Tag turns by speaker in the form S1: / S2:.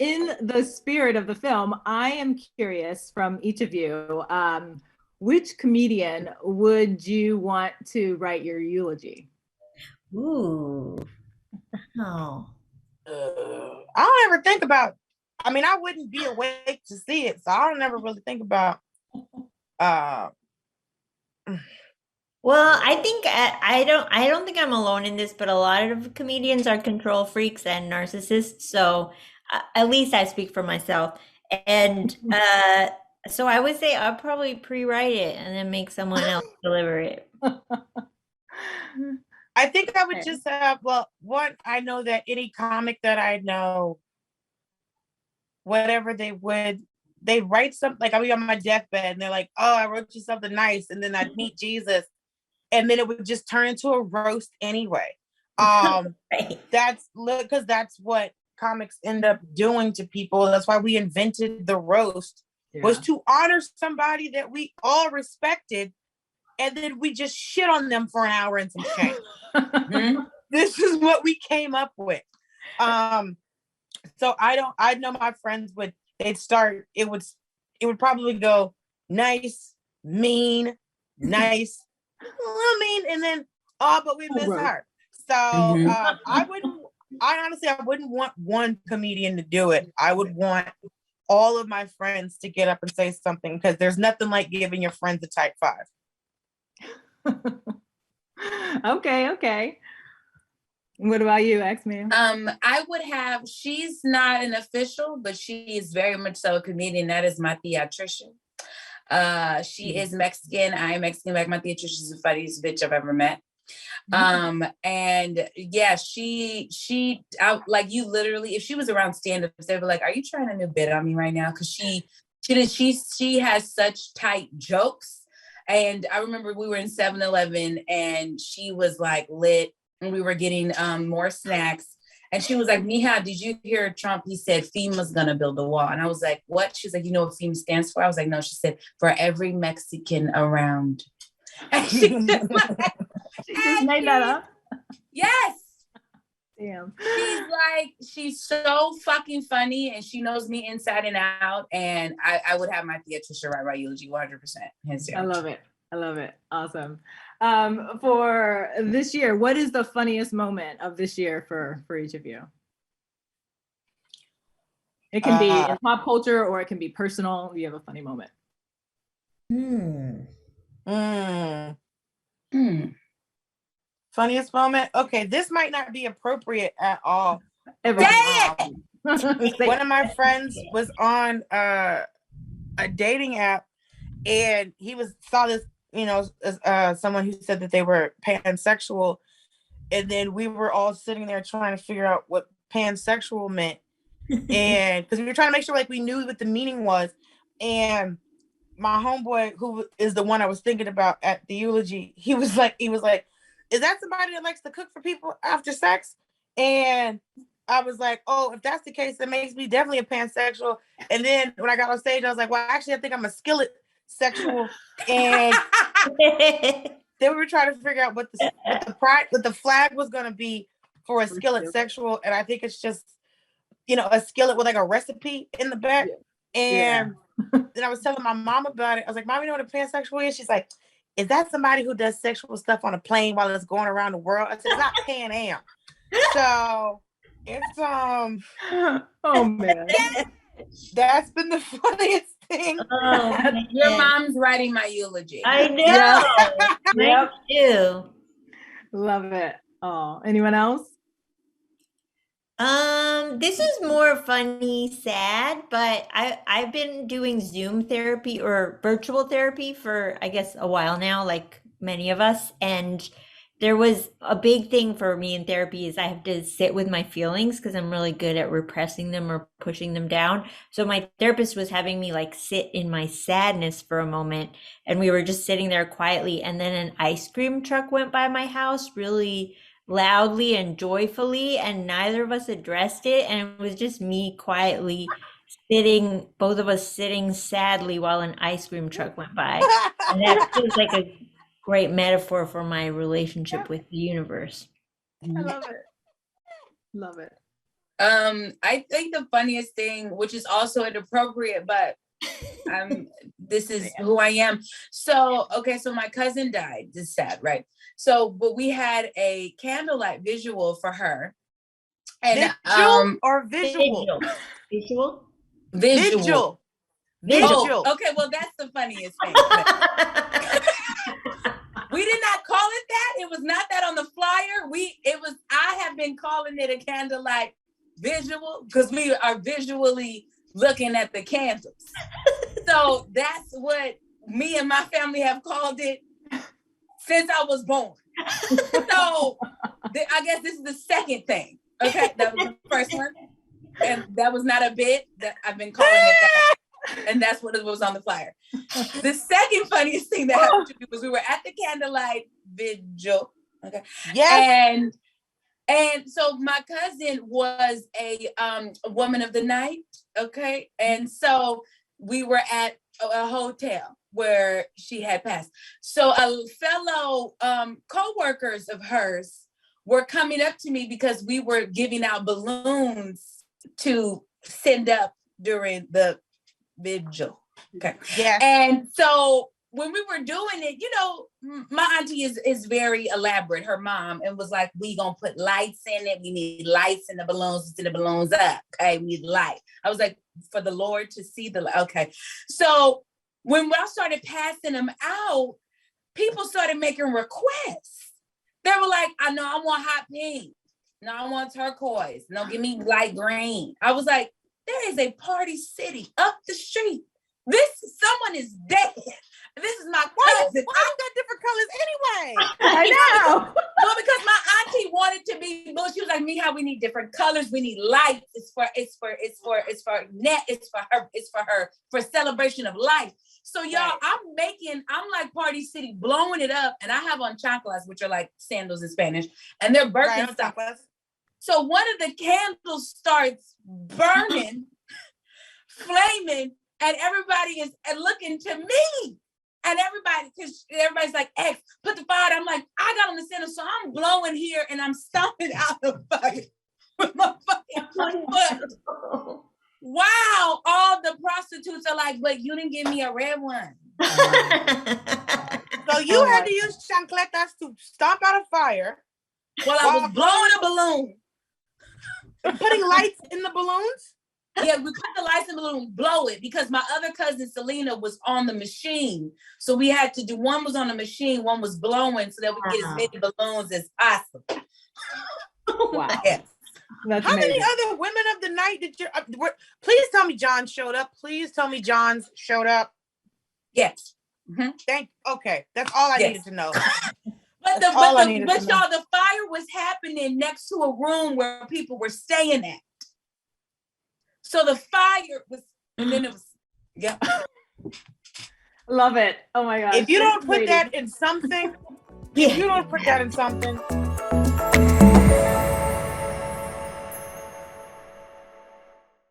S1: in the spirit of the film, I am curious from each of you, which comedian would you want to write your eulogy?
S2: Ooh. Oh.
S3: I don't ever think about. I mean, I wouldn't be awake to see it, so I don't ever really think about. Uh,
S2: Well, I think I don't think I'm alone in this, but a lot of comedians are control freaks and narcissists. So at least I speak for myself. And so I would say I'll probably pre-write it and then make someone else deliver it.
S3: I think I would just have. Well, one, I know that any comic that I know, whatever they write something like I'll be on my deathbed and they're like, "Oh, I wrote you something nice," and then I'd meet Jesus, and then it would just turn into a roast anyway.
S2: Right.
S3: That's because that's what comics end up doing to people. That's why we invented the roast, was to honor somebody that we all respected, and then we just shit on them for an hour and some change. This is what we came up with. So I know my friends they'd start, it would probably go nice, mean, nice, a little mean, and then, oh, but we miss her. So I wouldn't want one comedian to do it. I would want all of my friends to get up and say something, because there's nothing like giving your friends a type 5.
S1: Okay. What about you, X-Man?
S4: I would have, she's not an official, but she is very much so a comedian. That is my theatrician. She is Mexican. I am Mexican. Like, my theatrician is the funniest bitch I've ever met. And yeah, she like, you literally, if she was around stand-ups, they'd be like, "Are you trying a new bit on me right now?" Because she has such tight jokes. And I remember we were in 7-Eleven and she was like lit, and we were getting more snacks. And she was like, "Mija, did you hear Trump? He said FEMA's gonna build a wall." And I was like, "What?" She's like, "You know what FEMA stands for?" I was like, "No." She said, "For every Mexican around." And she just
S1: made that up.
S4: Yes.
S1: Damn.
S4: She's so fucking funny, and she knows me inside and out. And I would have my theatrician write my eulogy 100%.
S1: I love it. Awesome. For this year, what is the funniest moment of this year for each of you? It can be in pop culture or it can be personal. You have a funny moment.
S3: Funniest moment? Okay, this might not be appropriate at all. One of my friends was on a dating app, and he saw this, someone who said that they were pansexual, and then we were all sitting there trying to figure out what pansexual meant, and because we were trying to make sure like we knew what the meaning was. And my homeboy, who is the one I was thinking about at the eulogy, he was like, "Is that somebody that likes to cook for people after sex?" And I was like, "Oh, if that's the case, that makes me definitely a pansexual." And then when I got on stage, I was like, "Well, actually, I think I'm a skillet sexual." And then we were trying to figure out what the flag was going to be for a skillet sexual. And I think it's just, a skillet with like a recipe in the back. And then I was telling my mom about it. I was like, "Mom, you know what a pansexual is?" She's like, "Is that somebody who does sexual stuff on a plane while it's going around the world?" I said, "It's not Pan Am." So it's
S1: oh man,
S3: that's been the funniest thing.
S4: Your mom's writing my eulogy.
S2: I know. Yep. Too.
S1: Love it. Oh, anyone else?
S2: This is more funny, sad, but I've been doing Zoom therapy or virtual therapy for, I guess, a while now, like many of us. And there was a big thing for me in therapy is I have to sit with my feelings because I'm really good at repressing them or pushing them down. So my therapist was having me like sit in my sadness for a moment, and we were just sitting there quietly. And then an ice cream truck went by my house really loudly and joyfully, and neither of us addressed it. And it was just me quietly sitting, both of us sitting sadly while an ice cream truck went by. And that feels like a great metaphor for my relationship with the universe.
S1: I love it. Love it.
S4: I think the funniest thing, which is also inappropriate, but this is who I am. So, okay, so my cousin died. It's sad, right? So, but we had a candlelight visual for her. And
S3: visual or visual?
S2: Visual.
S4: Visual.
S3: Visual.
S4: Oh, okay, well, that's the funniest thing. We did not call it that. It was not that on the flyer. I have been calling it a candlelight visual because we are visually looking at the candles. So that's what me and my family have called it since I was born. So I guess this is the second thing. Okay, that was the first one. And that was not a bit. That I've been calling it that. And that's what it was on the flyer. The second funniest thing that happened to me was we were at the candlelight vigil. Okay.
S3: Yes.
S4: And so my cousin was a woman of the night. Okay. And so we were at a hotel where she had passed. So a fellow co-workers of hers were coming up to me because we were giving out balloons to send up during the vigil. Okay.
S3: Yeah.
S4: And so when we were doing it, you know, my auntie is very elaborate, her mom, and was like, we gonna put lights in it. We need lights in the balloons to send the balloons up. Okay, we need light. I was like, for the Lord to see the, okay. So when I started passing them out, people started making requests. They were like, I know I want hot pink. No, I want turquoise. No, give me light green. I was like, there is a party city up the street. Someone is dead. This is my cousin.
S3: Why you got different colors anyway?
S1: I know.
S4: Well, because my auntie wanted to be, well, she was like, me, how we need different colors. We need lights. It's for her, for celebration of life. So y'all, right. I'm like Party City blowing it up. And I have on chanclas, which are like sandals in Spanish, and they're Birkenstocks. Right, so one of the candles starts burning, flaming, and everybody is looking to me. And everybody's like, X, put the fire. I'm like, I got on the center, so I'm blowing here and I'm stomping out the fire with my fucking foot. Wow, all the prostitutes are like, but you didn't give me a red one.
S3: So you had to use chancletas to stomp out a fire.
S4: Well, I was blowing a balloon.
S3: Putting lights in the balloons?
S4: Yeah, we put the lights in the balloon, blow it, because my other cousin Selena was on the machine. So we had to do, one was on the machine, one was blowing, so that we get as many balloons as possible.
S1: Wow.
S4: Yes.
S1: That's
S3: How
S1: amazing.
S3: many other women of the night did you, please tell me John showed up. Please tell me John's showed up.
S4: Yes. Mm-hmm.
S3: Okay, that's all I needed to know.
S4: But y'all, the fire was happening next to a room where people were staying at. So the fire was, and then it was, yeah.
S1: Love it. Oh my gosh.
S3: If you don't put that in something, if you don't put that in something.